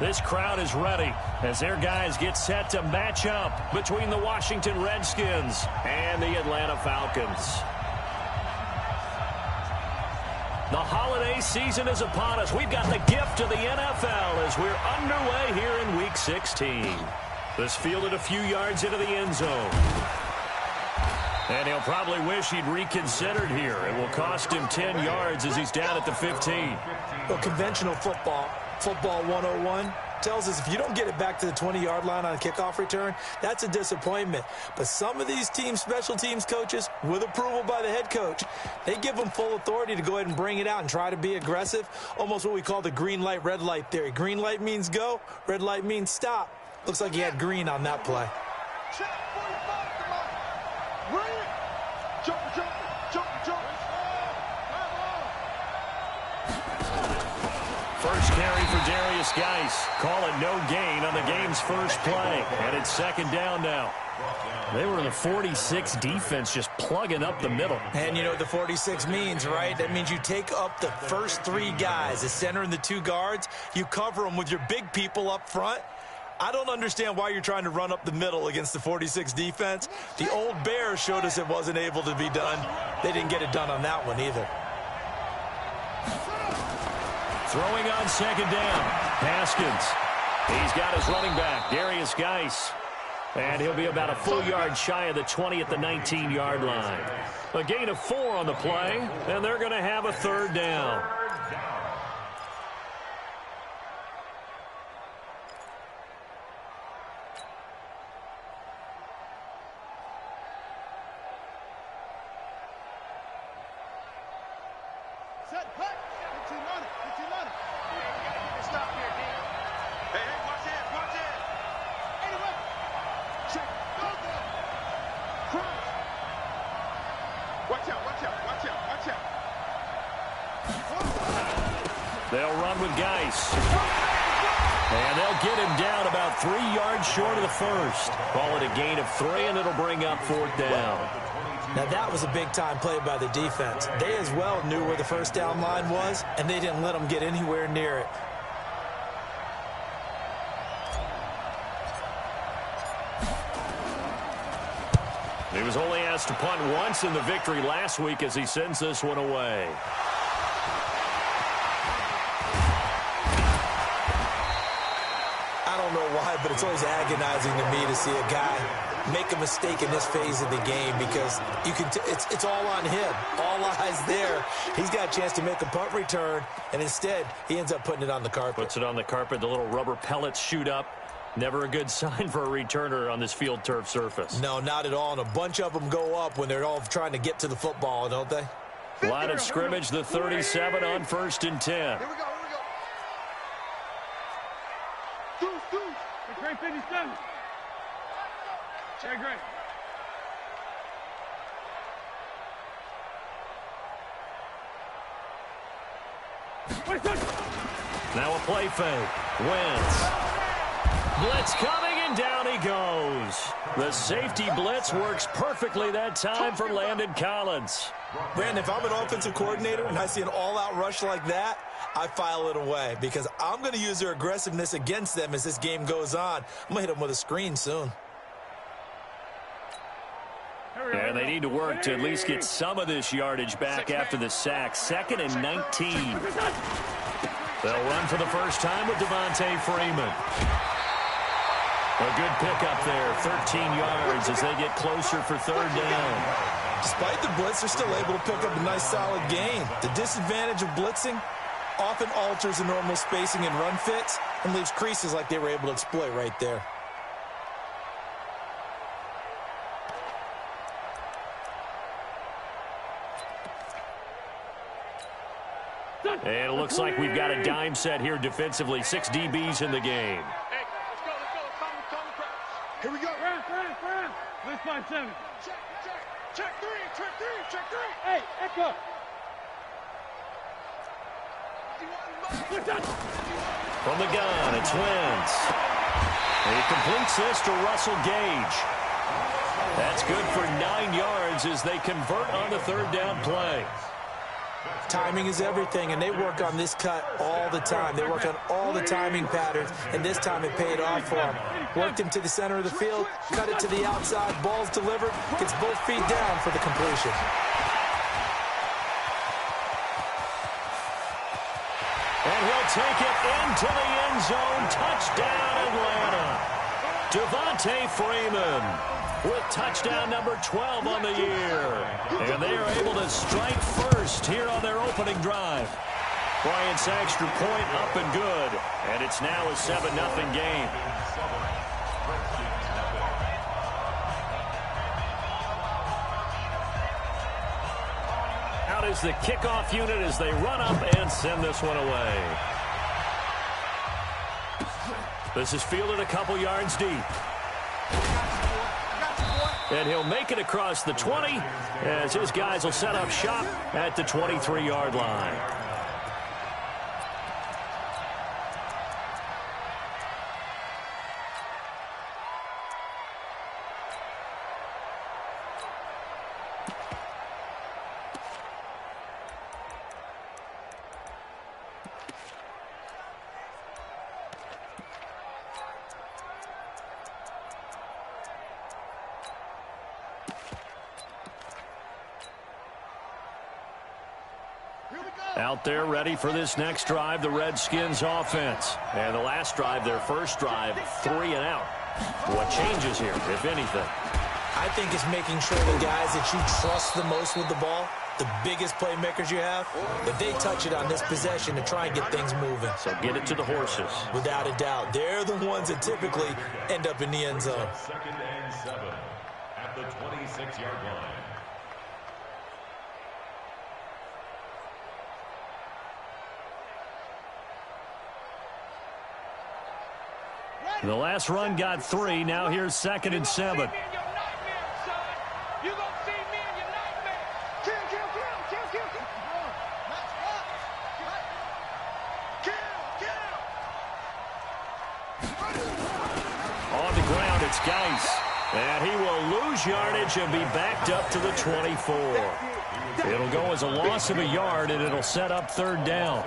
This crowd is ready as their guys get set to match up between the Washington Redskins and the Atlanta Falcons. The holiday season is upon us. We've got the gift of the NFL as we're underway here in Week 16. This fielded a few yards into the end zone. And he'll probably wish he'd reconsidered here. It will cost him 10 yards as he's down at the 15. Well, conventional football 101, tells us if you don't get it back to the 20-yard line on a kickoff return, that's a disappointment. But some of these teams, special teams coaches, with approval by the head coach, they give them full authority to go ahead and bring it out and try to be aggressive, almost what we call the green light, red light theory. Green light means go, red light means stop. Looks like he had green on that play. First carry for Darius Geis. Call it no gain on the game's first play. And it's second down now. They were in the 46 defense just plugging up the middle. And you know what the 46 means, right? That means you take up the first three guys, the center and the two guards. You cover them with your big people up front. I don't understand why you're trying to run up the middle against the 46 defense. The old Bears showed us it wasn't able to be done. They didn't get it done on that one either. Throwing on second down, Haskins. He's got his running back, Darius Geis. And he'll be about a full yard shy of the 20 at the 19-yard line. A gain of 4 on the play, and they're going to have a third down. They'll run with Geis. And they'll get him down about 3 yards short of the first. Call it a gain of 3, and it'll bring up fourth down. Now, that was a big-time play by the defense. They as well knew where the first down line was, and they didn't let them get anywhere near it. He was only asked to punt once in the victory last week as he sends this one away. I don't know why, but it's always agonizing to me to see a guy make a mistake in this phase of the game because you can it's all on him. All eyes there. He's got a chance to make a punt return, and instead he ends up putting it on the carpet. Puts it on the carpet. The little rubber pellets shoot up. Never a good sign for a returner on this field turf surface. No, not at all. And a bunch of them go up when they're all trying to get to the football, don't they? Line of scrimmage, the 37 on 1st and 10. Here we go. Great 57. Yeah, great. Now a play fake. Wentz. Blitz coming, and down he goes. The safety blitz works perfectly that time for Landon Collins. Brandon, if I'm an offensive coordinator and I see an all-out rush like that, I file it away because I'm going to use their aggressiveness against them as this game goes on. I'm going to hit them with a screen soon. And they need to work to at least get some of this yardage back after the sack. 2nd and 19. They'll run for the first time with Devontae Freeman. A good pickup there, 13 yards as they get closer for third down. Despite the blitz, they're still able to pick up a nice solid gain. The disadvantage of blitzing often alters the normal spacing and run fits and leaves creases like they were able to exploit right there. And it looks like we've got a dime set here defensively. 6 DBs in the game. Hey, let's go. Here we go. Round. Let's find 7. Check 3. Hey, echo. From the gun, it's Wentz. He completes this to Russell Gage. That's good for 9 yards as they convert on the third down play. Timing is everything, and they work on this cut all the time. They work on all the timing patterns, and this time it paid off for them. Worked him to the center of the field, cut it to the outside, ball's delivered, gets both feet down for the completion. And he'll take it into the end zone. Touchdown, Atlanta. Devontae Freeman with touchdown number 12 on the year. And they are able to strike first here on their opening drive. Bryant's extra point up and good. And it's now a 7-0 game. Out is the kickoff unit as they run up and send this one away. This is fielded a couple yards deep. And he'll make it across the 20 as his guys will set up shop at the 23-yard line. Out there ready for this next drive, the Redskins offense. And the last drive, their first drive, 3 and out. What changes here, if anything? I think it's making sure the guys that you trust the most with the ball, the biggest playmakers you have, that they touch it on this possession to try and get things moving. So get it to the horses. Without a doubt. They're the ones that typically end up in the end zone. 2nd and 7 at the 26-yard line. The last run got 3. Now here's 2nd and 7. On the ground, it's Geis. And he will lose yardage and be backed up to the 24. It'll go as a loss of a yard, and it'll set up 3rd down.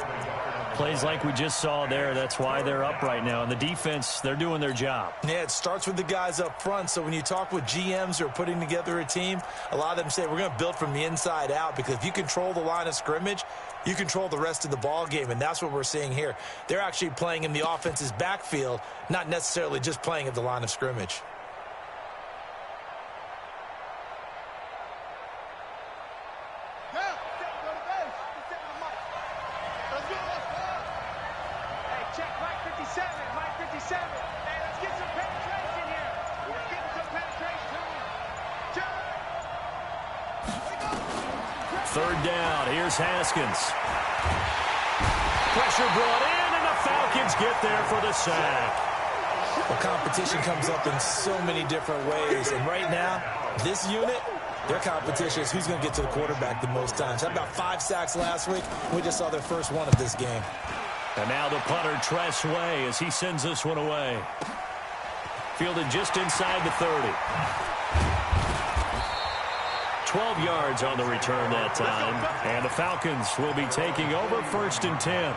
Plays like we just saw there. That's why they're up right now. And the defense, they're doing their job. Yeah, it starts with the guys up front. So when you talk with GMs who are putting together a team, a lot of them say we're going to build from the inside out, because if you control the line of scrimmage, you control the rest of the ball game, and that's what we're seeing here. They're actually playing in the offense's backfield, not necessarily just playing at the line of scrimmage. Third down. Here's Haskins. Pressure brought in, and the Falcons get there for the sack. Well, competition comes up in so many different ways, and right now, this unit, their competition is who's going to get to the quarterback the most times. Had about 5 sacks last week. We just saw their first one of this game. And now the punter, Tress Way, as he sends this one away. Fielded just inside the 30. 12 yards on the return that time. And the Falcons will be taking over 1st and 10.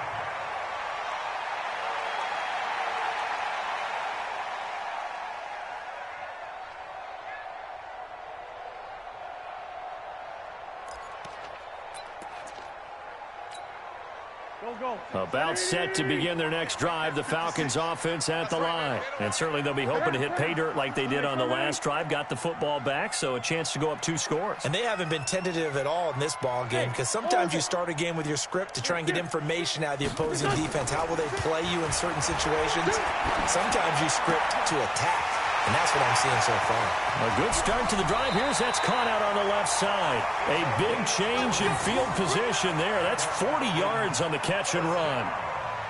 About set to begin their next drive, the Falcons offense at the line. And certainly they'll be hoping to hit pay dirt like they did on the last drive. Got the football back, so a chance to go up 2 scores. And they haven't been tentative at all in this ball game, because sometimes you start a game with your script to try and get information out of the opposing defense. How will they play you in certain situations? Sometimes you script to attack. And that's what I'm seeing so far. A good start to the drive. Here's that's caught out on the left side. A big change in field position there. That's 40 yards on the catch and run.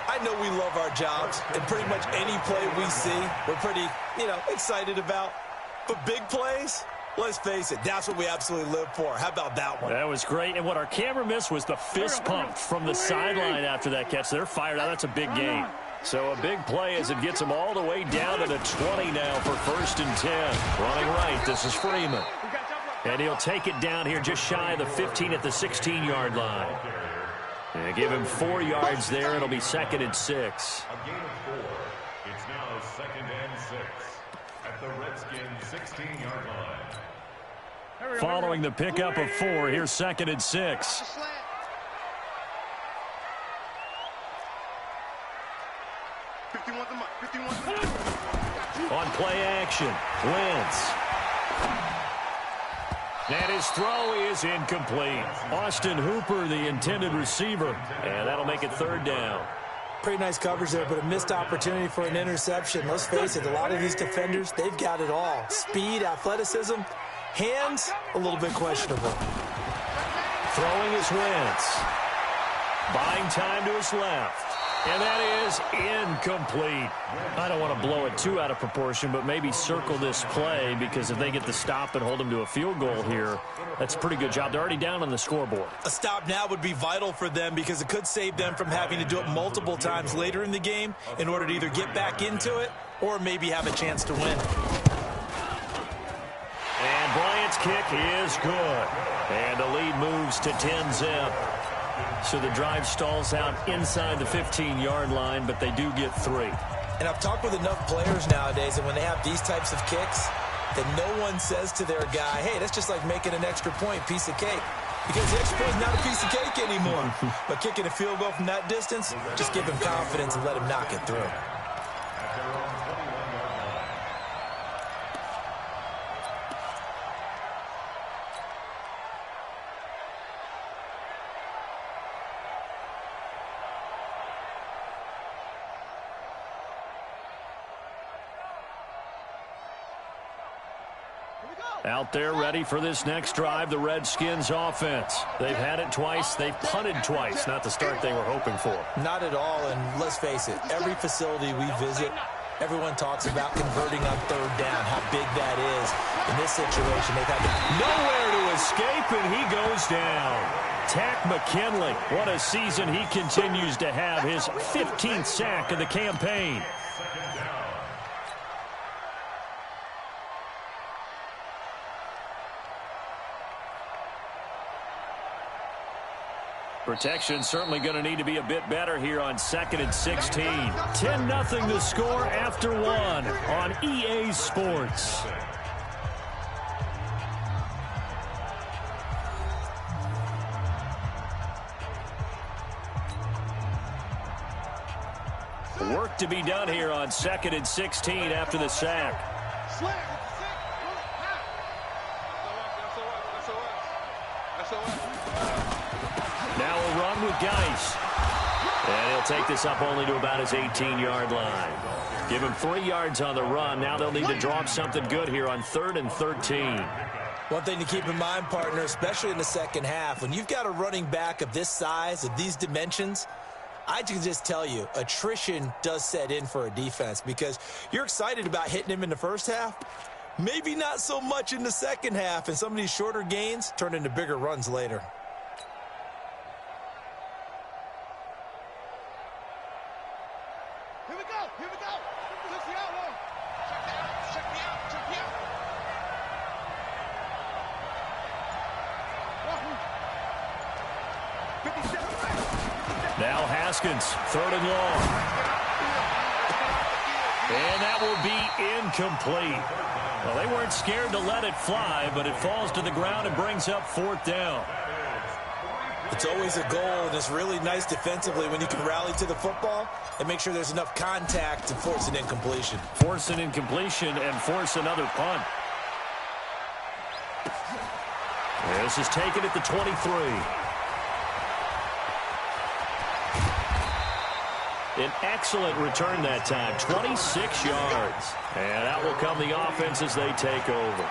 I know we love our jobs, and pretty much any play we see, we're pretty, excited about. But big plays, let's face it, that's what we absolutely live for. How about that one? That was great. And what our camera missed was the fist pump from the sideline after that catch. They're fired out. That's a big gain. So a big play as it gets them all the way down to the 20 now for 1st and 10. Running right, this is Freeman. And he'll take it down here just shy of the 15 at the 16-yard line. And give him 4 yards there. It'll be 2nd and 6. A gain of 4. It's now 2nd and 6 at the Redskins' 16-yard line. Following the pickup of 4, here's 2nd and 6. On play action, Wentz. And his throw is incomplete. Austin Hooper, the intended receiver. And that'll make it 3rd down. Pretty nice coverage there, but a missed opportunity for an interception. Let's face it, a lot of these defenders, they've got it all. Speed, athleticism, hands, a little bit questionable. Throwing is Wentz. Buying time to his left. And that is incomplete. I don't want to blow it too out of proportion, but maybe circle this play, because if they get the stop and hold them to a field goal here, that's a pretty good job. They're already down on the scoreboard. A stop now would be vital for them, because it could save them from having to do it multiple times later in the game in order to either get back into it or maybe have a chance to win. And Bryant's kick is good. And the lead moves to 10-zip. So the drive stalls out inside the 15-yard line, but they do get 3. And I've talked with enough players nowadays, and when they have these types of kicks, that no one says to their guy, hey, that's just like making an extra point, piece of cake. Because the extra point is not a piece of cake anymore. But kicking a field goal from that distance, just give him confidence and let him knock it through. Out there ready for this next drive, the Redskins offense. They've had it twice. They've punted twice. Not the start they were hoping for. Not at all, and let's face it, every facility we visit, everyone talks about converting on 3rd down, how big that is. In this situation, they've had nowhere to escape, and he goes down. Tack McKinley, what a season he continues to have. His 15th sack of the campaign. Protection certainly going to need to be a bit better here on 2nd and 16. 10-0 the score after 1 on EA Sports. Work to be done here on 2nd and 16 after the sack. Now a run with Geis. And he'll take this up only to about his 18-yard line. Give him 3 yards on the run. Now they'll need to draw up something good here on 3rd and 13. One thing to keep in mind, partner, especially in the second half, when you've got a running back of this size, of these dimensions, I can just tell you, attrition does set in for a defense, because you're excited about hitting him in the first half, maybe not so much in the second half, and some of these shorter gains turn into bigger runs later. Here we go, here we go. Check me out, check me out, check me out. Now Haskins, 3rd and long. And that will be incomplete. Well, they weren't scared to let it fly, but it falls to the ground and brings up 4th down. It's always a goal, and it's really nice defensively when you can rally to the football and make sure there's enough contact to force an incompletion. Force an incompletion and force another punt. This is taken at the 23. An excellent return that time, 26 yards. And out will come the offense as they take over.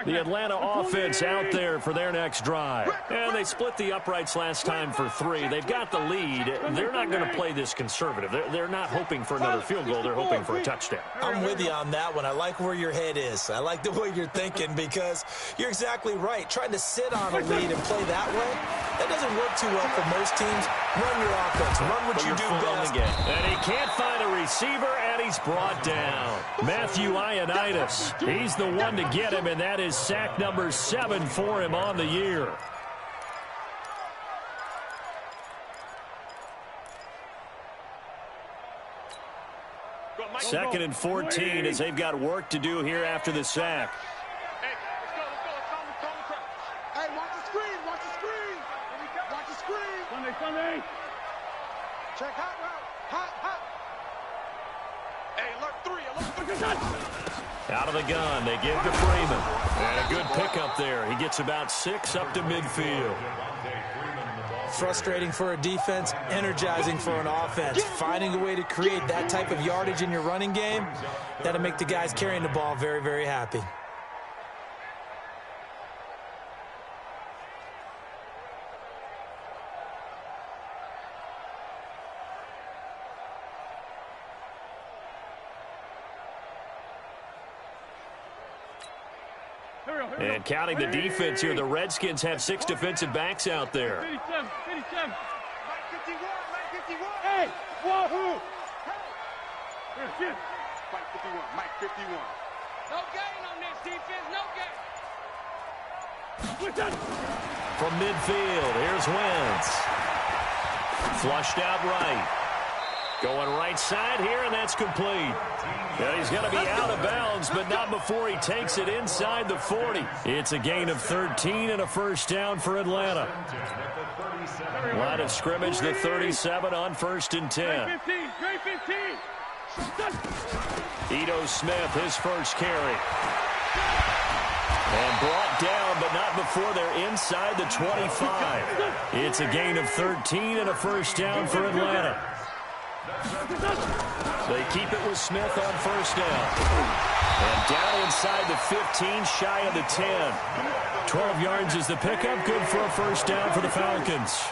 The Atlanta offense out there for their next drive. And they split the uprights last time for 3. They've got the lead. They're not going to play this conservative. They're not hoping for another field goal. They're hoping for a touchdown. I'm with you on that one. I like where your head is. I like the way you're thinking, because you're exactly right. Trying to sit on a lead and play that way, That doesn't work too well for most teams. Run your offense. Run what you do best. And he can't find a receiver, and he's brought down. Matthew Ioannidis. He's the one to get him, and that is sack number 7 for him on the year. Second and 14 as they've got work to do here after the sack. Hey, let's go. Hey, watch the screen. Watch the screen. Sunday. Check hot route. Hot. Hey, alert 3. Out of the gun, they give to Freeman. And a good pickup there. He gets about 6 up to midfield. Frustrating for a defense, energizing for an offense. Finding a way to create that type of yardage in your running game, that'll make the guys carrying the ball very, very happy. And counting the defense here, the Redskins have 6 defensive backs out there. 57. Hey, wahoo! Mike 51. No gain on this defense, no gain. From midfield, here's Wentz. Flushed out right. Going right side here, and that's complete. Yeah, he's going to be out of bounds, but not before he takes it inside the 40. It's a gain of 13 and a first down for Atlanta. Line of scrimmage, the 37 on 1st and 10. Ito Smith, his first carry. And brought down, but not before they're inside the 25. It's a gain of 13 and a first down for Atlanta. They keep it with Smith on first down. And down inside the 15, shy of the 10. 12 yards is the pickup. Good for a first down for the Falcons.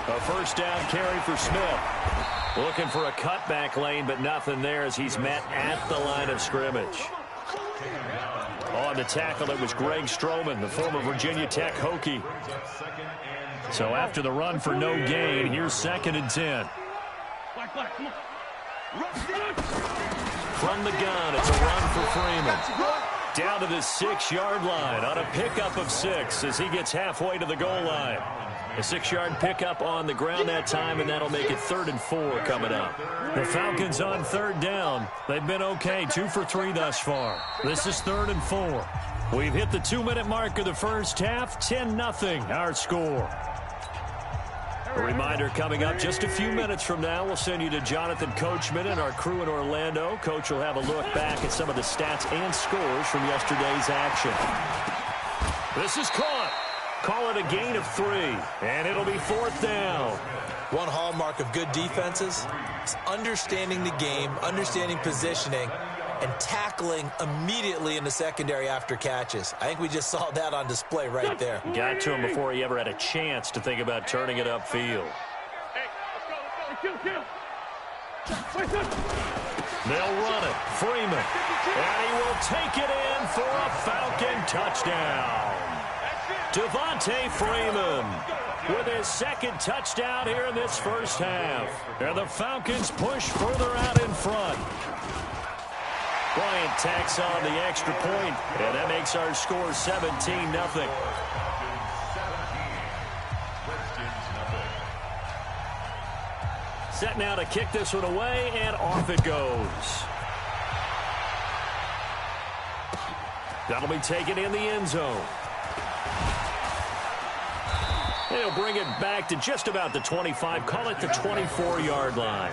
A first down carry for Smith. Looking for a cutback lane, but nothing there as he's met at the line of scrimmage. On the tackle, it was Greg Stroman, the former Virginia Tech Hokie. So after the run for no gain, here's 2nd and 10. From the gun, it's a run for Freeman. Down to the 6-yard line on a pickup of 6 as he gets halfway to the goal line. A 6-yard pickup on the ground that time, and that'll make it 3rd and 4 coming up. The Falcons on 3rd down. They've been okay, 2 for 3 thus far. This is 3rd and 4. We've hit the 2-minute mark of the first half, 10-0 our score. A reminder coming up just a few minutes from now, we'll send you to Jonathan Coachman and our crew in Orlando. Coach will have a look back at some of the stats and scores from yesterday's action. This is caught. Call it a gain of 3, and it'll be 4th down. One hallmark of good defenses is understanding the game, understanding positioning, and tackling immediately in the secondary after catches. I think we just saw that on display right there. Got to him before he ever had a chance to think about turning it upfield. They'll run it. Freeman. And he will take it in for a Falcon touchdown. Devontae Freeman with his 2nd touchdown here in this first half. And the Falcons push further out in front. Bryant tacks on the extra point, and that makes our score 17-0. Set now to kick this one away, and off it goes. That'll be taken in the end zone. They'll bring it back to just about the 25, call it the 24-yard line.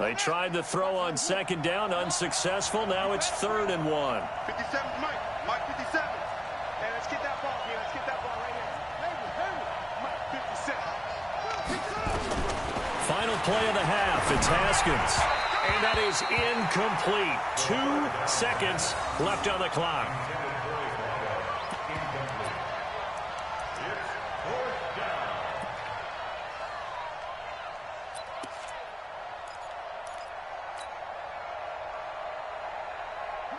They tried the throw on second down, unsuccessful. Now it's 3rd and 1. 57, Mike 57. Hey, let's get that ball here. Let's get that ball right here. Mike 57. Final play of the half. It's Haskins. And that is incomplete. 2 seconds left on the clock.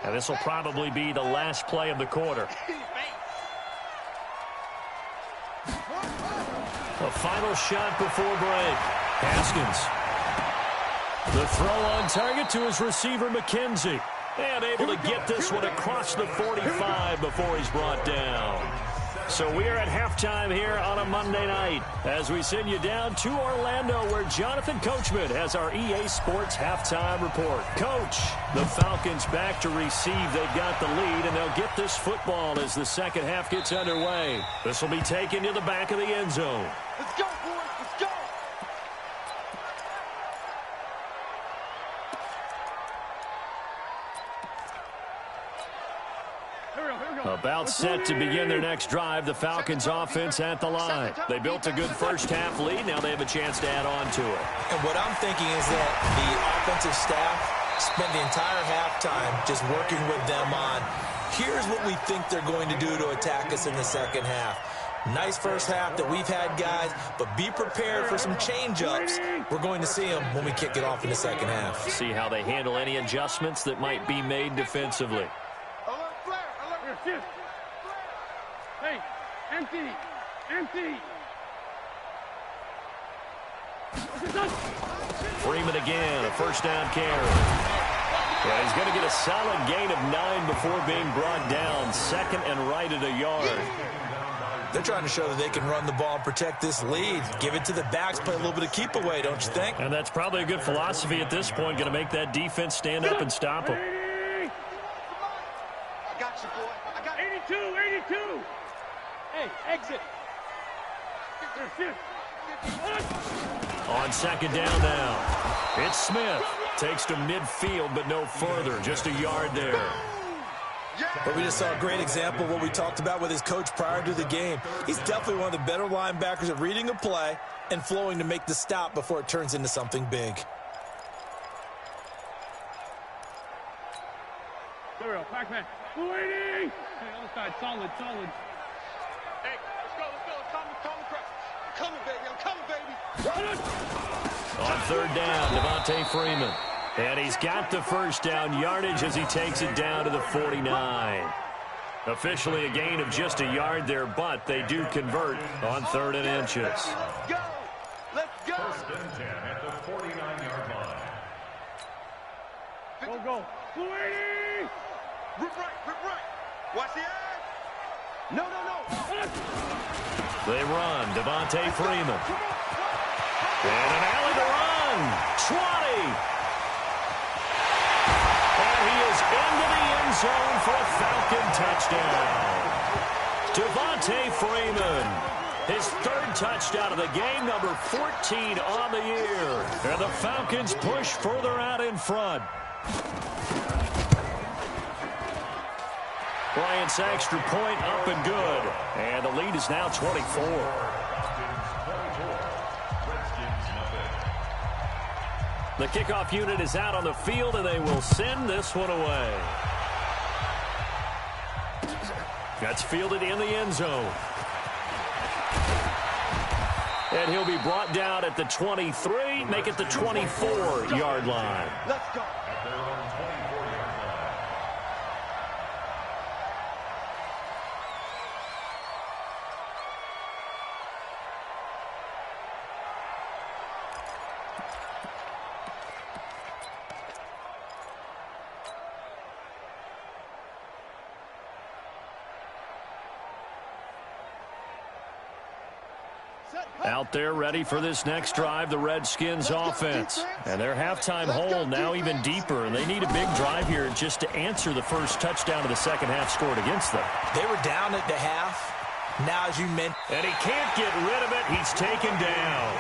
And this will probably be the last play of the quarter. A final shot before break. Haskins. The throw on target to his receiver, McKenzie. And able to get this one across the 45 before he's brought down. So we are at halftime here on a Monday night as we send you down to Orlando where Jonathan Coachman has our EA Sports halftime report. Coach, the Falcons back to receive. They've got the lead, and they'll get this football as the second half gets underway. This will be taken to the back of the end zone. Let's go, boys. Let's go. About set to begin their next drive, the Falcons offense at the line. They built a good first half lead. Now they have a chance to add on to it. And what I'm thinking is that the offensive staff spent the entire halftime just working with them on, here's what we think they're going to do to attack us in the second half. Nice first half that we've had, guys, but be prepared for some change-ups. We're going to see them when we kick it off in the second half. See how they handle any adjustments that might be made defensively. Hey, empty. Freeman again, a first down carry. Yeah, he's going to get a solid gain of 9 before being brought down. 2nd and right at a yard. They're trying to show that they can run the ball and protect this lead. Give it to the backs, play a little bit of keep away, don't you think? And that's probably a good philosophy at this point, going to make that defense stand up and stop them. I got you, boy. I got 82. Hey, exit. On second down now, it's Smith. Takes to midfield, but no further. Just a yard there. But we just saw a great example of what we talked about with his coach prior to the game. He's definitely one of the better linebackers at reading a play and flowing to make the stop before it turns into something big. There we go, Pac-Man. 280! Hey, other side, solid. Hey, let's go. Come across. I'm coming, baby. On third down, Devontae Freeman. And he's got the first down yardage as he takes it down to the 49. Officially a gain of just a yard there, but they do convert on 3rd and inches. Let's go. 1st and 10 at the 49-yard line. Go. 280! Rip right. Watch the edge. No. They run. Devontae Freeman. And an alley to run. 20. And he is into the end zone for a Falcon touchdown. Devontae Freeman. His 3rd touchdown of the game, number 14 on the year. And the Falcons push further out in front. Bryant's extra point up and good. And the lead is now 24. The kickoff unit is out on the field, and they will send this one away. That's fielded in the end zone. And he'll be brought down at the 23, make it the 24-yard line. Let's go. At their own 24-yard line. Out there ready for this next drive, the Redskins offense. And their halftime hole now even deeper, and they need a big drive here just to answer the first touchdown of the second half scored against them. They were down at the half. Now, as you mentioned, And he can't get rid of it. He's taken down.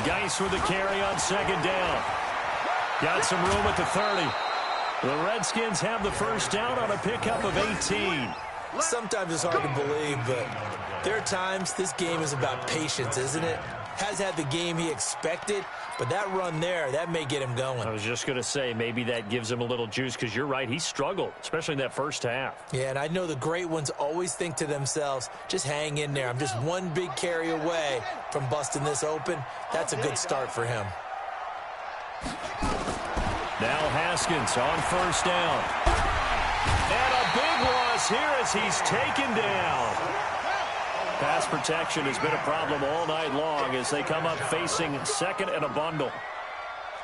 Geis with the carry on second down. Got some room at the 30. The Redskins have the first down on a pickup of 18. Sometimes it's hard to believe, but there are times this game is about patience, isn't it? Has had the game he expected, but that run there, that may get him going. I was just going to say, maybe that gives him a little juice, because you're right, he struggled, especially in that first half. Yeah, and I know the great ones always think to themselves, just hang in there. I'm just one big carry away from busting this open. That's a good start for him. Now Haskins on first down. And a big loss here as he's taken down. Pass protection has been a problem all night long as they come up facing second and a bundle.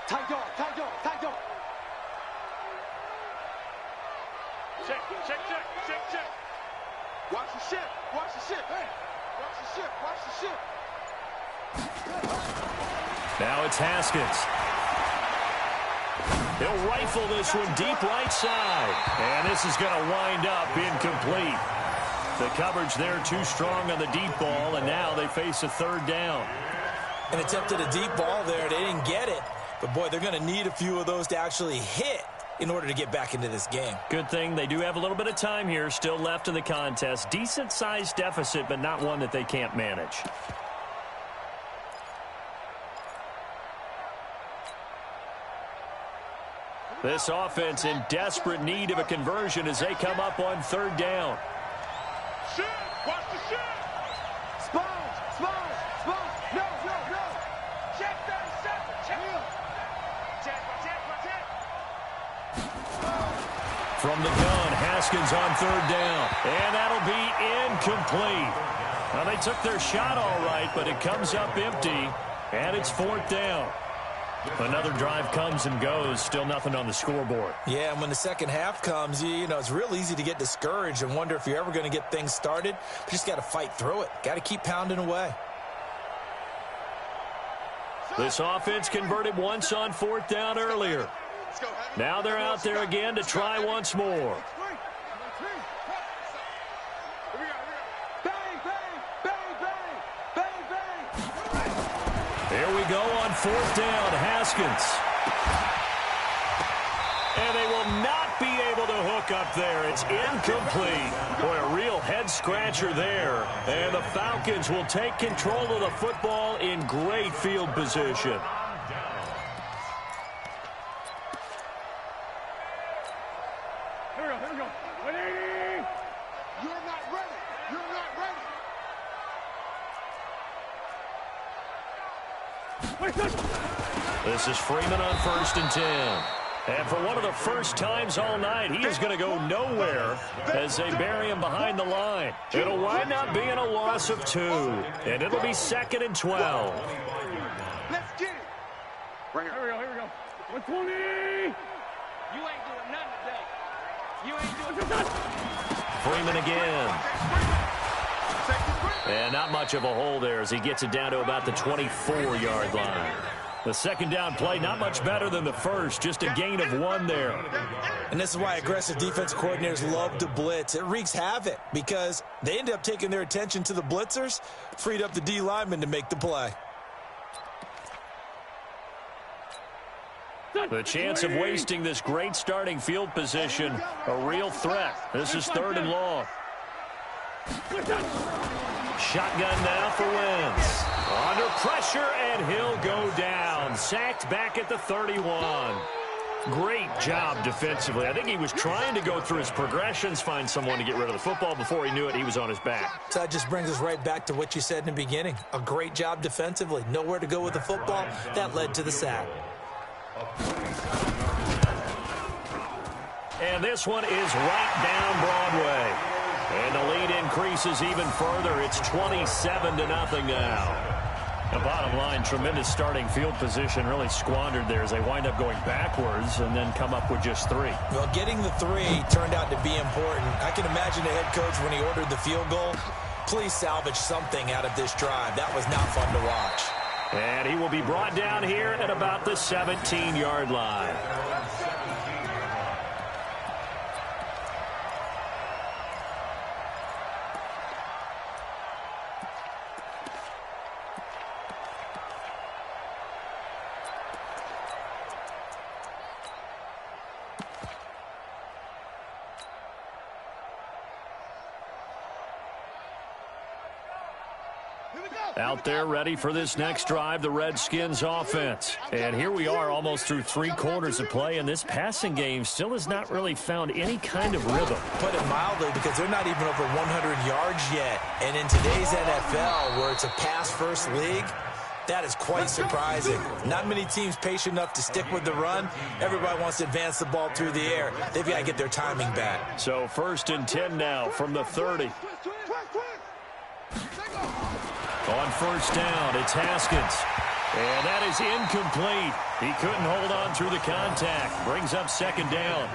Tight dog, tight dog, tight dog. Check, check, check, check, check. Watch the ship, watch the ship. Hey, watch the ship, watch the ship. Now it's Haskins. He'll rifle this one deep right side. And this is going to wind up incomplete. The coverage there too strong on the deep ball, and now they face a third down. An attempt at a deep ball there. They didn't get it. But, boy, they're going to need a few of those to actually hit in order to get back into this game. Good thing they do have a little bit of time here still left in the contest. Decent-sized deficit, but not one that they can't manage. This offense in desperate need of a conversion as they come up on third down. Shit, watch the shit. Sponge, sponge, sponge. No, no, no. Check 37, check. Check, check, check. From the gun, Haskins on third down. And that'll be incomplete. Well, they took their shot all right, but it comes up empty. And it's fourth down. Another drive comes and goes. Still nothing on the scoreboard. Yeah, and when the second half comes, you know, it's real easy to get discouraged and wonder if you're ever going to get things started. You just got to fight through it. Got to keep pounding away. This offense converted once on fourth down earlier. Now they're out there again to try once more. Here we go on fourth down, Haskins. And they will not be able to hook up there. It's incomplete. Boy, a real head-scratcher there. And the Falcons will take control of the football in great field position. Here we go, 180. You're not ready. You're not ready. This is Freeman on 1st and 10. And for one of the first times all night, he is going to go nowhere as they bury him behind the line. It'll wind up being a loss of 2. And it'll be 2nd and 12. Let's get it. Right here. Here we go. 120. You ain't doing nothing today. You ain't doing nothing. Freeman again. And not much of a hole there as he gets it down to about the 24-yard line. The second down play, not much better than the first, just a gain of 1 there. And this is why aggressive defense coordinators love to blitz. It wreaks havoc because they end up taking their attention to the blitzers, freed up the D lineman to make the play. The chance of wasting this great starting field position, a real threat. This is 3rd and long. Shotgun now for Wentz. Under pressure, and he'll go down. Sacked back at the 31. Great job defensively. I think he was trying to go through his progressions, find someone to get rid of the football. Before he knew it, he was on his back. So that just brings us right back to what you said in the beginning. A great job defensively. Nowhere to go with the football. That led to the sack. And this one is right down Broadway. And the lead increases even further. It's 27-0 now. The bottom line, tremendous starting field position, really squandered there as they wind up going backwards and then come up with just 3. Well, getting the 3 turned out to be important. I can imagine the head coach when he ordered the field goal. Please salvage something out of this drive. That was not fun to watch. And he will be brought down here at about the 17-yard line. Out there ready for this next drive, the Redskins offense. And here we are almost through 3 quarters of play, and this passing game still has not really found any kind of rhythm. Put it mildly, because they're not even over 100 yards yet. And in today's NFL, where it's a pass-first league, that is quite surprising. Not many teams patient enough to stick with the run. Everybody wants to advance the ball through the air. They've got to get their timing back. So 1st and 10 now from the 30. On 1st down, it's Haskins. And that is incomplete. He couldn't hold on through the contact. Brings up 2nd down.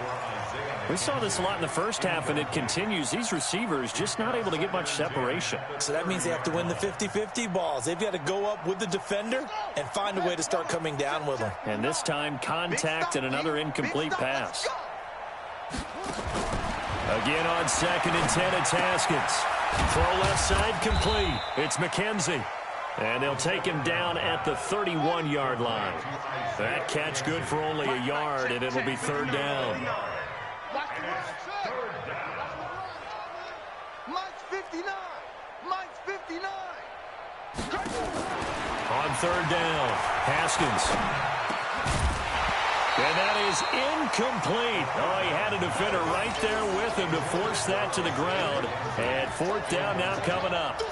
We saw this a lot in the first half, and it continues. These receivers just not able to get much separation. So that means they have to win the 50-50 balls. They've got to go up with the defender and find a way to start coming down with them. And this time, contact and another incomplete pass. Again on 2nd and 10, it's Haskins. Throw left side complete. It's McKenzie. And they'll take him down at the 31-yard line. That catch good for only a yard, and it'll be 3rd down. Mike's 59. Mike's 59. On 3rd down, Haskins. And that is incomplete. Oh, he had a defender right there with him to force that to the ground. And 4th down now coming up.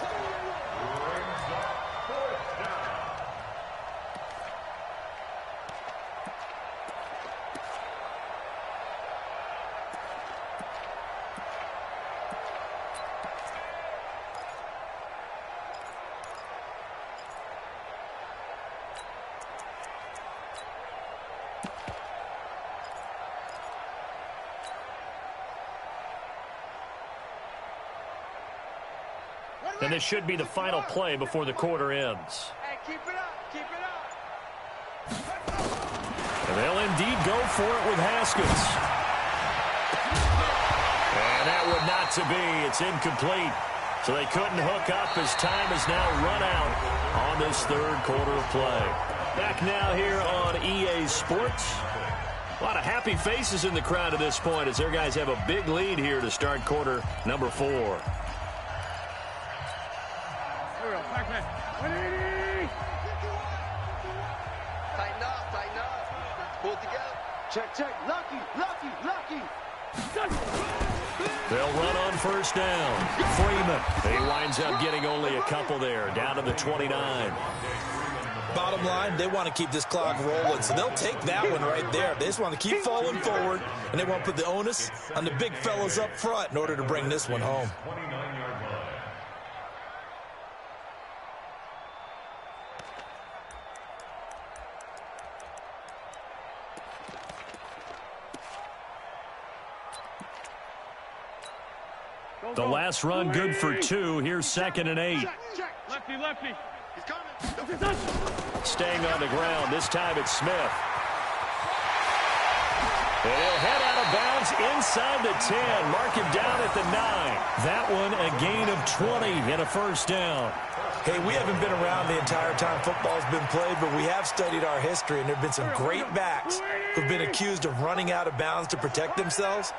And this should be the final play before the quarter ends. Hey, keep it up. Keep it up. And they'll indeed go for it with Haskins. And that would not to be. It's incomplete. So they couldn't hook up as time is now run out on this 3rd quarter of play. Back now here on EA Sports. A lot of happy faces in the crowd at this point as their guys have a big lead here to start quarter number 4. Tighten up, tighten up. Pull it together. Check, check. Lucky, lucky, lucky. They'll run on 1st down. Freeman. He winds up getting only a couple there, down to the 29. Bottom line, they want to keep this clock rolling, so they'll take that one right there. They just want to keep falling forward, and they want to put the onus on the big fellas up front in order to bring this one home. The last run good for 2. Here's 2nd and 8. Lefty, lefty. He's coming. Staying on the ground. This time it's Smith. And he'll head out of bounds inside the 10. Mark him down at the 9. That one a gain of 20 and a 1st down. Hey, we haven't been around the entire time football's been played, but we have studied our history, and there have been some great backs who've been accused of running out of bounds to protect themselves.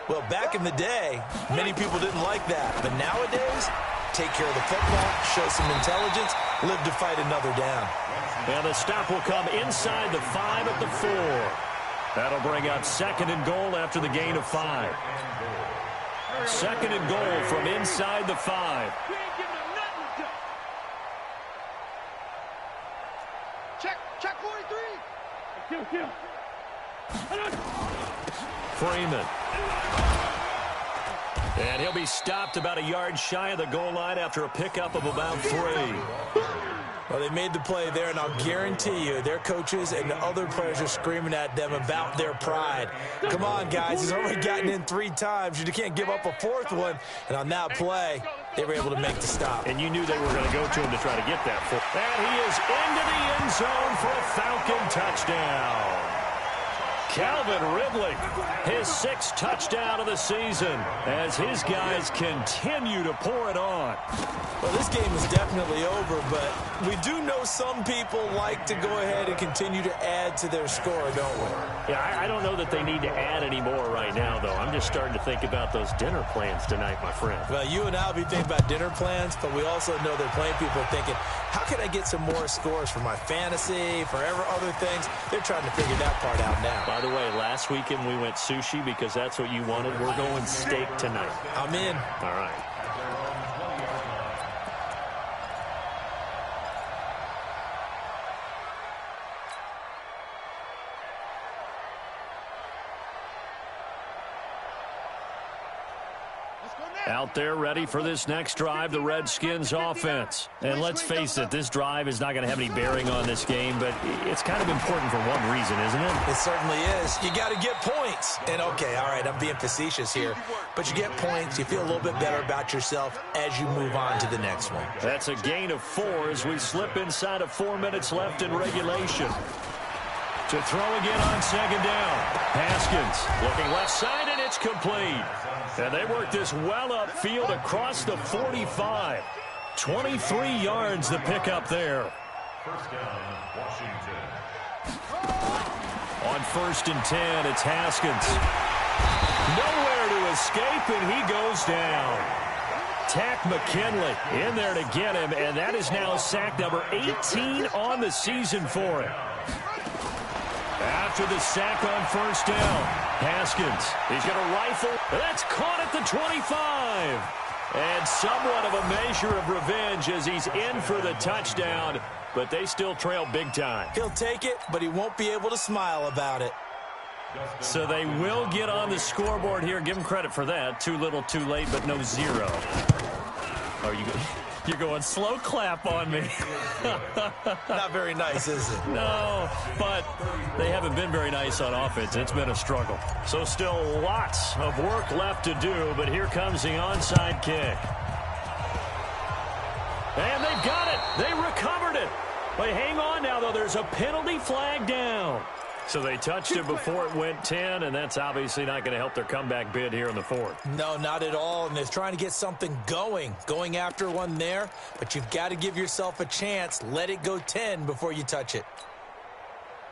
Well, back in the day, many people didn't like that. But nowadays, take care of the football, show some intelligence, live to fight another down. And the stop will come inside the 5 at the 4. That'll bring up 2nd and goal after the gain of 5. 2nd and goal from inside the 5. Check, check 43. Freeman. And he'll be stopped about a yard shy of the goal line after a pickup of about 3. Well, they made the play there, and I'll guarantee you their coaches and the other players are screaming at them about their pride. Come on, guys. He's already gotten in 3 times. You can't give up a 4th one. And on that play, they were able to make the stop. And you knew they were going to go to him to try to get that 4. And he is into the end zone for a Falcon touchdown. Calvin Ridley, his 6th touchdown of the season as his guys continue to pour it on. Well, this game is definitely over, but we do know some people like to go ahead and continue to add to their score, don't we? Yeah, I don't know that they need to add any more right now, though. I'm just starting to think about those dinner plans tonight, my friend. Well, you and I will be thinking about dinner plans, but we also know that plenty of people are thinking, how can I get some more scores for my fantasy, for other things? They're trying to figure that part out now. By the way, last weekend we went sushi because that's what you wanted. We're going steak tonight. I'm in. All right. Out there ready for this next drive, the Redskins offense. And let's face it, this drive is not going to have any bearing on this game, but it's kind of important for one reason, isn't it? It certainly is. You got to get points. And, okay, all right, I'm being facetious here, but you get points, you feel a little bit better about yourself as you move on to the next one. That's a gain of 4 as we slip inside of 4 minutes left in regulation. To throw again on 2nd down. Haskins looking left side, and it's complete. And they work this well upfield across the 45. 23 yards the pickup there. First down, Washington. On 1st and 10, it's Haskins. Nowhere to escape, and he goes down. Tack McKinley in there to get him, and that is now sack number 18 on the season for him. After the sack on 1st down, Haskins, he's going to rifle. That's caught at the 25. And somewhat of a measure of revenge as he's in for the touchdown, but they still trail big time. He'll take it, but he won't be able to smile about it. So they will get on the scoreboard here. Give him credit for that. Too little, too late, but no 0. Are you good? You're going slow clap on me. Not very nice, is it? No, but they haven't been very nice on offense. It's been a struggle. So still lots of work left to do, but here comes the onside kick. And they've got it. They recovered it. But hang on now, though. There's a penalty flag down. So they touched it before it went 10, and that's obviously not going to help their comeback bid here in the 4th. No, not at all, and they're trying to get something going after one there, but you've got to give yourself a chance. Let it go 10 before you touch it.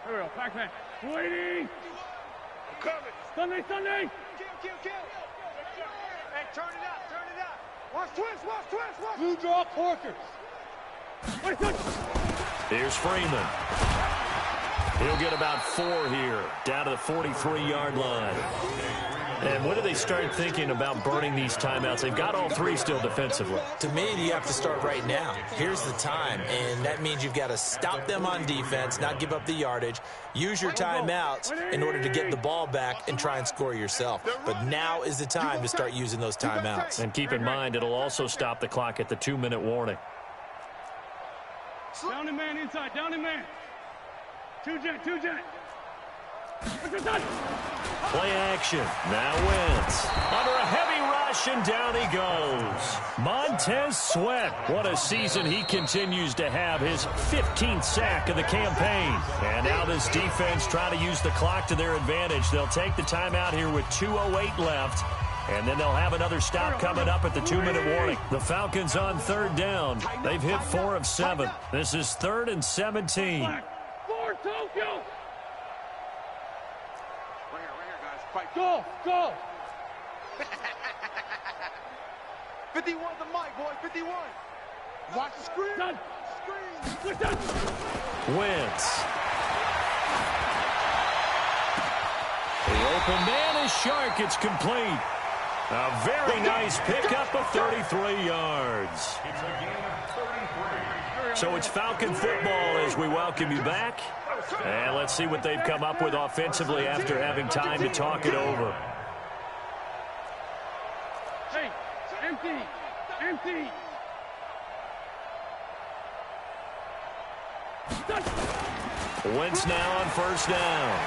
Here we go, Pac-Man. Waiting. Coming. Sunday. Kill. Hey, turn it out. Watch twist. Blue draw corkers. Here's Freeman. He'll get about 4 here, down to the 43-yard line. And when do they start thinking about burning these timeouts? They've got all 3 still defensively. To me, you have to start right now. Here's the time, and that means you've got to stop them on defense, not give up the yardage, use your timeouts in order to get the ball back and try and score yourself. But now is the time to start using those timeouts. And keep in mind, it'll also stop the clock at the 2-minute warning. Down and man inside, down and man. Two jet. Play action. Now Wentz. Under a heavy rush, and down he goes. Montez Sweat. What a season he continues to have. His 15th sack of the campaign. And now this defense trying to use the clock to their advantage. They'll take the timeout here with 2:08 left. And then they'll have another stop coming up at the 2-minute warning. The Falcons on 3rd down. They've hit 4 of 7. This is 3rd and 17. For Tokyo. Right here, guys. Fight. Go. 51 the mic, boy. 51. Watch the screen. Done. Screen. Wentz. The open man is Shark. It's complete. A very nice pickup of 33 yards. So it's Falcon football as we welcome you back. And let's see what they've come up with offensively after having time to talk it over. Hey, empty. Wentz now on 1st down.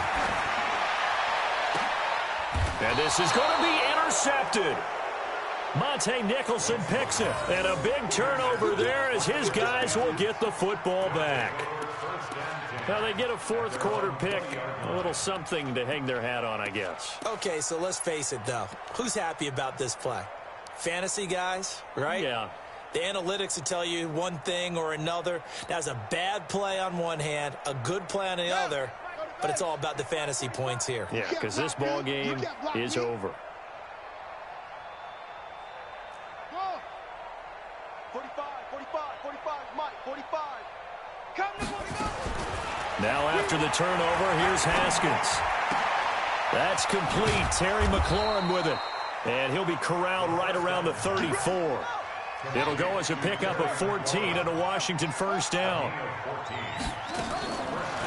And this is going to be intercepted. Monte Nicholson picks it. And a big turnover there as his guys will get the football back. Now they get a fourth quarter pick. A little something to hang their hat on, I guess. Okay, so let's face it, though. Who's happy about this play? Fantasy guys, right? Yeah. The analytics will tell you one thing or another. That's a bad play on one hand, a good play on the other, but it's all about the fantasy points here. Yeah, because this ball game is over. 45, 45, Mike, 45. Come to 45. Now after the turnover, here's Haskins. That's complete. Terry McLaurin with it. And he'll be corralled right around the 34. It'll go as a pickup of 14 and a Washington first down.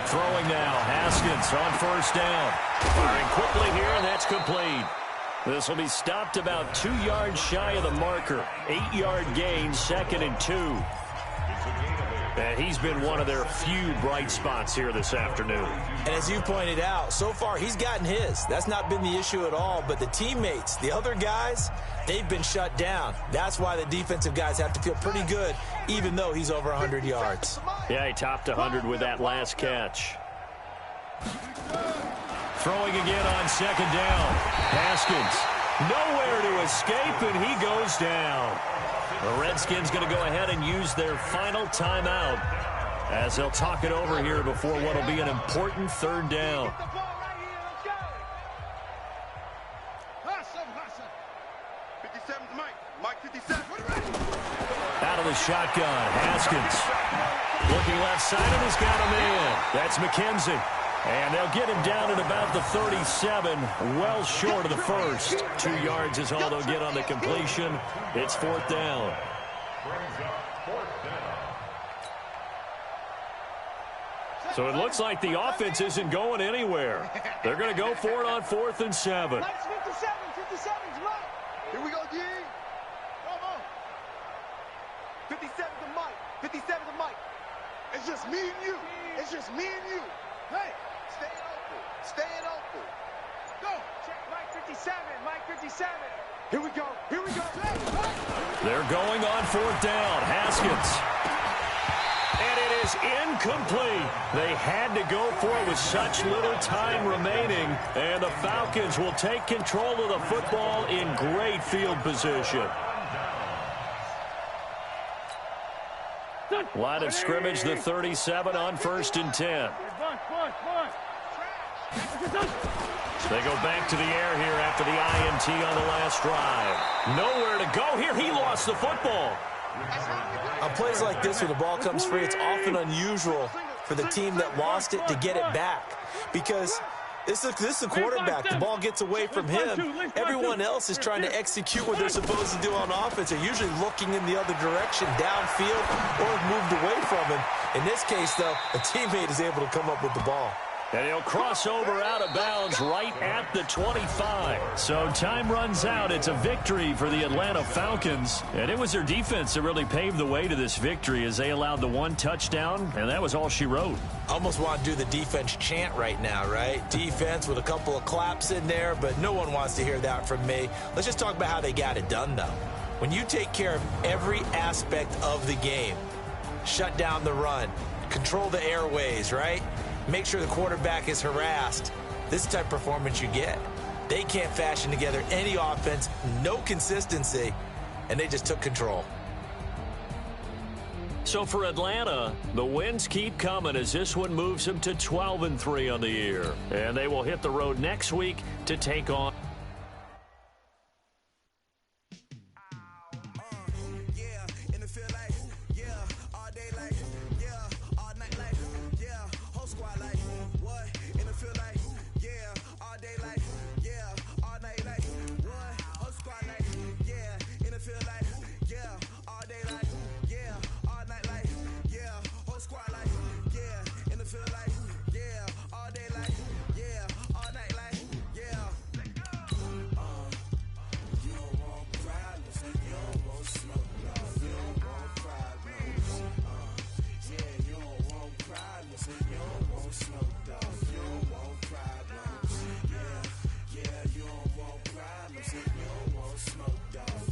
Throwing now, Haskins on first down. Firing quickly here, and that's complete. This will be stopped about 2 yards shy of the marker. 8-yard gain, 2nd and 2. And he's been one of their few bright spots here this afternoon. And as you pointed out, so far he's gotten his. That's not been the issue at all. But the teammates, the other guys, they've been shut down. That's why the defensive guys have to feel pretty good, even though he's over 100 yards. Yeah, he topped 100 with that last catch. Throwing again on 2nd down. Haskins, nowhere to escape, and he goes down. The Redskins going to go ahead and use their final timeout as they'll talk it over here before what will be an important 3rd down. 57's Mike. Mike 57. Out of the shotgun, Haskins. Looking left side, and he's got a man. That's McKenzie. And they'll get him down at about the 37, well short of the first. 2 yards is all they'll get on the completion. It's 4th down. So it looks like the offense isn't going anywhere. They're going to go for it on 4th and 7. Mike's 57. 57's Mike. Here we go, D. Come on. 57's a Mike. 57's a Mike. It's just me and you. It's just me and you. Hey. Staying open. Staying open. Go. Check Mike 57. Mike 57. Here we go. Here we go. They're going on 4th down. Haskins. And it is incomplete. They had to go for it with such little time remaining. And the Falcons will take control of the football in great field position. Line of scrimmage, the 37 on 1st and 10. They go back to the air here after the INT on the last drive. Nowhere to go here. He lost the football. On plays like this where the ball comes free, it's often unusual for the team that lost it to get it back. Because this is a quarterback. The ball gets away from him. Everyone else is trying to execute what they're supposed to do on offense. They're usually looking in the other direction, downfield, or moved away from him. In this case, though, a teammate is able to come up with the ball. And he'll cross over out of bounds right at the 25. So time runs out. It's a victory for the Atlanta Falcons. And it was their defense that really paved the way to this victory as they allowed the 1 touchdown, and that was all she wrote. Almost want to do the defense chant right now, right? Defense with a couple of claps in there, but no one wants to hear that from me. Let's just talk about how they got it done, though. When you take care of every aspect of the game, shut down the run, control the airways, right? Make sure the quarterback is harassed. This is the type of performance you get. They can't fashion together any offense, no consistency, and they just took control. So for Atlanta, the wins keep coming as this one moves them to 12-3 on the year. And they will hit the road next week to take on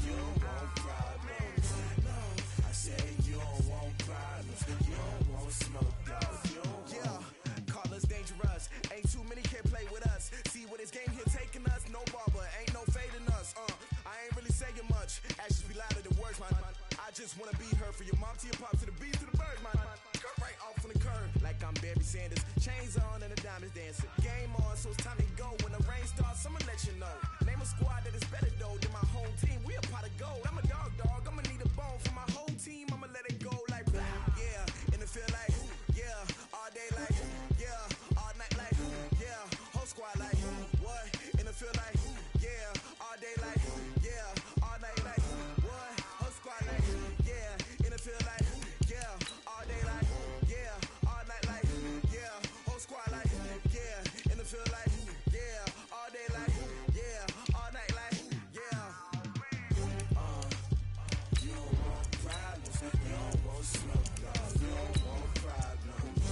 You don't want just wanna be heard. For your mom to your pop to the beat to the bird, my cut right off on the curb. Like I'm Barry Sanders, chains on and the diamonds dancing. Game on, so it's time to go. When the rain starts, I'ma let you know. Name a squad that is better though than my home team. We a pot of gold. I'm a dog. I'ma need a bone for my whole team. I'ma let it go like blah. Yeah, and it feel like yeah, all day like yeah, all night like yeah, whole squad like what? And it feel like yeah, all day like yeah, all night like what? Whole squad like yeah, and it feel like yeah, all day like yeah, all night like yeah, whole squad like yeah, and it feel like yeah, all day like yeah, all night like yeah. You don't want problems, you don't want smoke, dog. You don't want problems.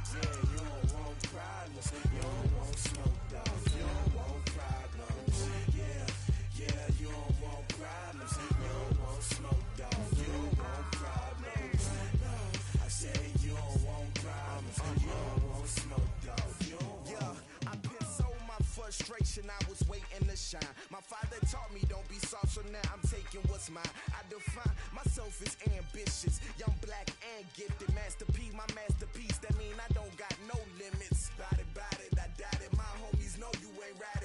Yeah, you don't want problems, you don't want smoke, dog. You don't want problems. Yeah, you don't want problems, you don't want smoke, dog. You don't want problems. No, I said you don't want problems, you don't want smoke, dog. You don't want. I put so my frustration, I was waiting to shine. My father taught me don't be soft, so now I'm taking what's mine. I define myself as ambitious, young, black, and gifted. Master P, my masterpiece. That mean I don't got no limits. Bout it, I doubt it. My homies know you ain't right.